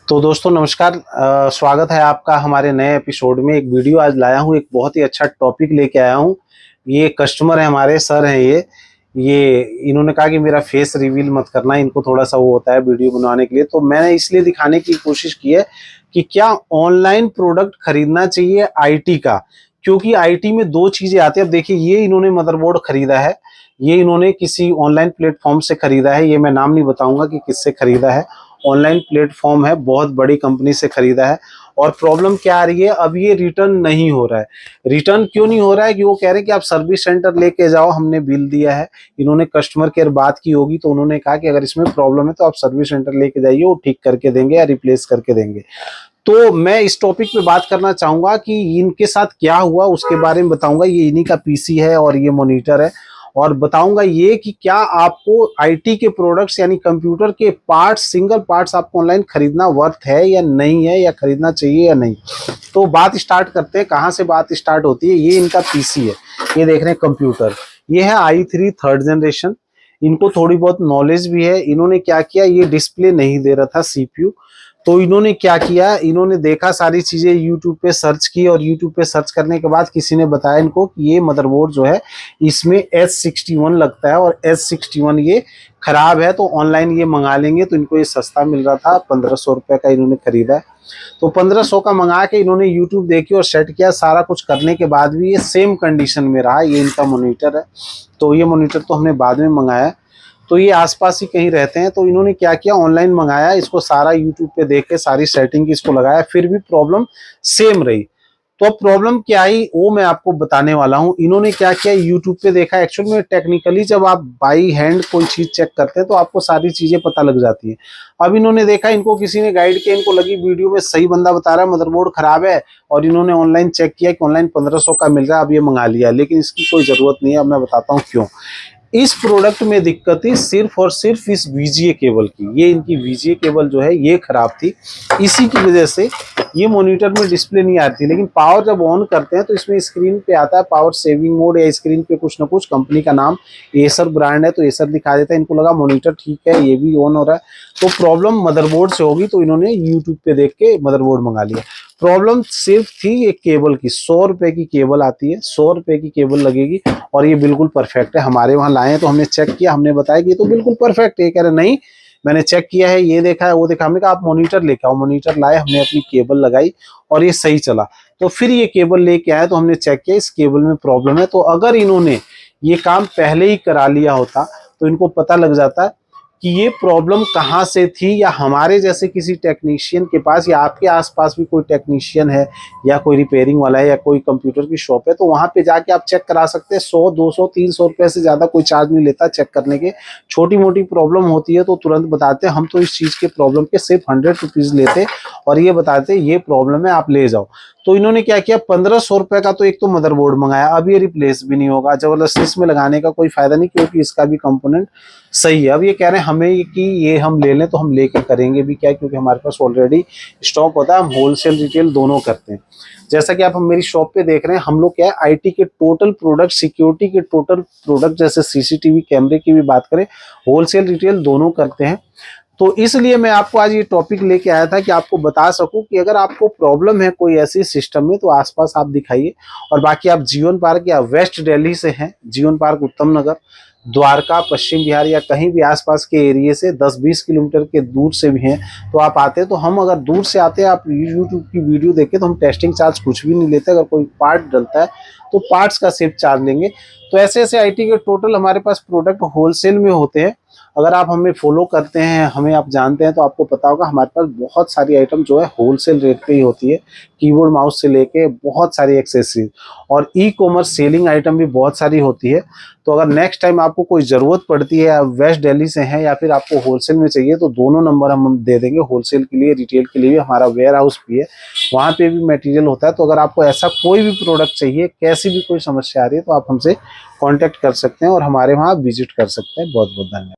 तो दोस्तों नमस्कार। स्वागत है आपका हमारे नए एपिसोड में। एक वीडियो आज लाया हूँ, एक बहुत ही अच्छा टॉपिक लेके आया हूँ। ये कस्टमर है, हमारे सर हैं ये इन्होंने कहा कि मेरा फेस रिवील मत करना, इनको थोड़ा सा वो होता है वीडियो बनवाने के लिए। तो मैंने इसलिए दिखाने की कोशिश की है कि क्या ऑनलाइन प्रोडक्ट खरीदना चाहिए आईटी का, क्योंकि आईटी में दो चीजें आती है। अब देखिए, ये इन्होंने मदरबोर्ड खरीदा है, ये इन्होंने किसी ऑनलाइन प्लेटफॉर्म से खरीदा है। ये मैं नाम नहीं बताऊंगा कि किससे खरीदा है, ऑनलाइन प्लेटफॉर्म है, बहुत बड़ी कंपनी से खरीदा है। और प्रॉब्लम क्या आ रही है, अब ये रिटर्न नहीं हो रहा है। रिटर्न क्यों नहीं हो रहा है कि वो कह रहे हैं कि आप सर्विस सेंटर लेके जाओ, हमने बिल दिया है। इन्होंने कस्टमर केयर बात की होगी तो उन्होंने कहा कि अगर इसमें प्रॉब्लम है तो आप सर्विस सेंटर लेके जाइए, वो ठीक करके देंगे या रिप्लेस करके देंगे। तो मैं इस टॉपिक पे बात करना चाहूंगा कि इनके साथ क्या हुआ, उसके बारे में बताऊंगा। ये इन्हीं का पीसी है और ये मॉनिटर है, और बताऊंगा ये कि क्या आपको आईटी के प्रोडक्ट्स यानी कंप्यूटर के पार्ट्स, सिंगल पार्ट्स आपको ऑनलाइन खरीदना वर्थ है या नहीं है, या खरीदना चाहिए या नहीं। तो बात स्टार्ट करते हैं। कहाँ से बात स्टार्ट होती है। ये इनका पीसी है, ये देख रहे हैं कंप्यूटर, ये है i3 थर्ड जनरेशन। इनको थोड़ी बहुत नॉलेज भी है। इन्होंने क्या किया, ये डिस्प्ले नहीं दे रहा था सीपीयू, तो इन्होंने क्या किया, इन्होंने देखा सारी चीजें, यूट्यूब पे सर्च की, और यूट्यूब पे सर्च करने के बाद किसी ने बताया इनको कि ये मदरबोर्ड जो है इसमें S61 लगता है, और S61 ये खराब है, तो ऑनलाइन ये मंगा लेंगे। तो इनको ये सस्ता मिल रहा था, 1500 रुपए का इन्होंने खरीदा है। तो 1500 का मंगा के इन्होंने यूट्यूब देखी और सेट किया, सारा कुछ करने के बाद भी ये सेम कंडीशन में रहा। ये इनका मॉनिटर है, तो ये मॉनिटर तो हमने बाद में मंगाया। तो ये आसपास ही कहीं रहते हैं, तो इन्होंने क्या किया, ऑनलाइन मंगाया, इसको सारा यूट्यूब पे देख के सारी सेटिंग की इसको लगाया, फिर भी प्रॉब्लम सेम रही। तो अब प्रॉब्लम क्या आई वो मैं आपको बताने वाला हूं। इन्होंने क्या किया, यूट्यूब पे देखा। एक्चुअल में टेक्निकली जब आप बाई हैंड कोई चीज चेक करते हैं तो आपको सारी चीजें पता लग जाती है। अब इन्होंने देखा, इनको किसी ने गाइड किया, इनको लगी वीडियो में सही बंदा बता रहा है मदरबोर्ड खराब है, और इन्होंने ऑनलाइन चेक किया कि ऑनलाइन 1500 का मिल रहा है, अब ये मंगा लिया। लेकिन इसकी कोई जरूरत नहीं है, अब मैं बताता हूँ क्यों। इस प्रोडक्ट में दिक्कत थी सिर्फ और सिर्फ इस वीजीए केबल की। ये इनकी वीजीए केबल जो है ये खराब थी, इसी की वजह से ये मॉनिटर में डिस्प्ले नहीं आती। लेकिन पावर जब ऑन करते हैं तो इसमें स्क्रीन पे आता है पावर सेविंग मोड, या स्क्रीन पे कुछ ना कुछ, कंपनी का नाम एसर ब्रांड है तो एसर दिखा देता है। इनको लगा मॉनिटर ठीक है, ये भी ऑन हो रहा है, तो प्रॉब्लम मदरबोर्ड से होगी। तो इन्होंने यूट्यूब पे देख के मदरबोर्ड मंगा लिया। प्रॉब्लम सिर्फ थी एक केबल की। 100 रुपए की केबल आती है, 100 रुपए की केबल लगेगी, और ये बिल्कुल परफेक्ट है। हमारे वहां लाए हैं तो हमने चेक किया, हमने बताया कि ये तो बिल्कुल परफेक्ट है। ये कह रहे नहीं, मैंने चेक किया है, ये देखा है, वो देखा। हमने कहा आप मॉनिटर लेके आओ। मॉनिटर लाए, हमने अपनी केबल लगाई और ये सही चला। तो फिर ये केबल लेके आए तो हमने चेक किया, इस केबल में प्रॉब्लम है। तो अगर इन्होंने ये काम पहले ही करा लिया होता तो इनको पता लग जाता कि ये प्रॉब्लम कहाँ से थी, या हमारे जैसे किसी टेक्नीशियन के पास, या आपके आसपास भी कोई टेक्नीशियन है, या कोई रिपेयरिंग वाला है, या कोई कंप्यूटर की शॉप है, तो वहां पे जाके आप चेक करा सकते हैं। 100 200 300 रुपए से ज्यादा कोई चार्ज नहीं लेता चेक करने के। छोटी मोटी प्रॉब्लम होती है तो तुरंत बताते हैं। हम तो इस चीज के प्रॉब्लम के सिर्फ 100 रुपीज लेते और ये बताते ये प्रॉब्लम है, आप ले जाओ। तो इन्होंने क्या किया, 1500 रुपए का तो एक तो मदरबोर्ड मंगाया। अब ये रिप्लेस भी नहीं होगा, जबरदस्ती इसमें लगाने का कोई फायदा नहीं, क्योंकि इसका भी कंपोनेंट सही है। अब ये कह रहे हैं हमें कि ये हम ले लें, तो हम लेके करेंगे भी क्या, क्योंकि हमारे पास ऑलरेडी स्टॉक होता है। हम होलसेल रिटेल दोनों करते हैं। जैसा कि आप हम मेरी शॉप पे देख रहे हैं, हम लोग क्या है, आईटी के टोटल प्रोडक्ट, सिक्योरिटी के टोटल प्रोडक्ट, जैसे सीसीटीवी कैमरे की भी बात करें, होलसेल रिटेल दोनों करते हैं। तो इसलिए मैं आपको आज ये टॉपिक लेके आया था कि आपको बता सकूं कि अगर आपको प्रॉब्लम है कोई ऐसी सिस्टम में, तो आसपास आप दिखाइए। और बाकी आप जीवन पार्क या वेस्ट दिल्ली से हैं, जीवन पार्क, उत्तम नगर, द्वारका, पश्चिम बिहार, या कहीं भी आसपास के एरिया से 10-20 किलोमीटर के दूर से भी हैं, तो आप आते हैं। तो हम अगर दूर से आते हैं, आप यूट्यूब की वीडियो देखें, तो हम टेस्टिंग चार्ज कुछ भी नहीं लेते। अगर कोई पार्ट डलता है तो पार्ट्स का सिर्फ चार्ज लेंगे। तो ऐसे ऐसे आईटी के टोटल हमारे पास प्रोडक्ट होलसेल में होते हैं। अगर आप हमें फॉलो करते हैं, हमें आप जानते हैं, तो आपको पता होगा हमारे पास बहुत सारी आइटम जो है होलसेल रेट पे ही होती है। कीबोर्ड माउस से लेके बहुत सारी एक्सेसरीज, और ई कॉमर्स सेलिंग आइटम भी बहुत सारी होती है। तो अगर नेक्स्ट टाइम आपको कोई ज़रूरत पड़ती है, आप वेस्ट दिल्ली से हैं या फिर आपको होलसेल में चाहिए, तो दोनों नंबर हम दे देंगे। होलसेल के लिए, रिटेल के लिए भी हमारा वेयर हाउस भी है, वहाँ पे भी मटेरियल होता है। तो अगर आपको ऐसा कोई भी प्रोडक्ट चाहिए, कैसी भी कोई समस्या आ रही है, तो आप हमसे कॉन्टैक्ट कर सकते हैं और हमारे वहाँ विजिट कर सकते हैं। बहुत बहुत धन्यवाद।